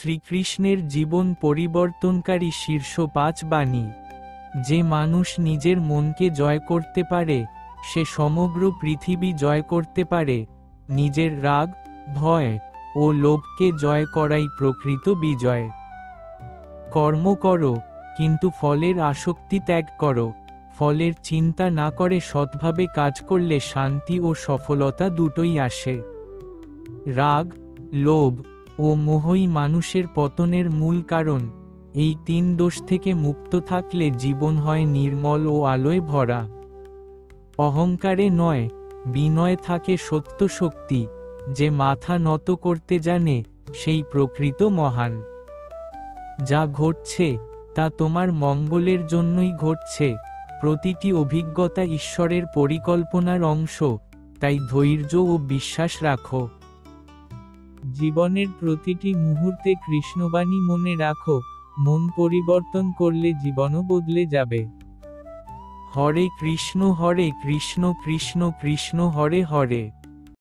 শ্রীকৃষ্ণের জীবন পরিবর্তনকারী শীর্ষ ৫ বাণী। যে মানুষ নিজের মনকে জয় করতে পারে, সে সমগ্র পৃথিবী জয় করতে পারে। নিজের রাগ, ভয় ও লোভকে জয় করাই প্রকৃত বিজয়। কর্ম করো, কিন্তু ফলের আসক্তি ত্যাগ করো। ফলের চিন্তা না করে সৎভাবে কাজ করলে শান্তি ও সফলতা দুটোই আসে। রাগ, লোভ ও মোহই মানুষের পতনের মূল কারণ। এই ৩ দোষ থেকে মুক্ত থাকলে জীবন হয় নির্মল ও আলোয় ভরা। অহংকারে নয়, বিনয়ে থাকে সত্য শক্তি। যে মাথা নত করতে জানে, সেই প্রকৃত মহান। যা ঘটছে তা তোমার মঙ্গলের জন্যই ঘটছে। প্রতিটি অভিজ্ঞতা ঈশ্বরের পরিকল্পনার অংশ, তাই ধৈর্য ও বিশ্বাস রাখো। জীবনের প্রতিটি মুহূর্তে কৃষ্ণবাণী মনে রাখো। মন পরিবর্তন করলে জীবনও বদলে যাবে। হরে কৃষ্ণ কৃষ্ণ কৃষ্ণ হরে হরে।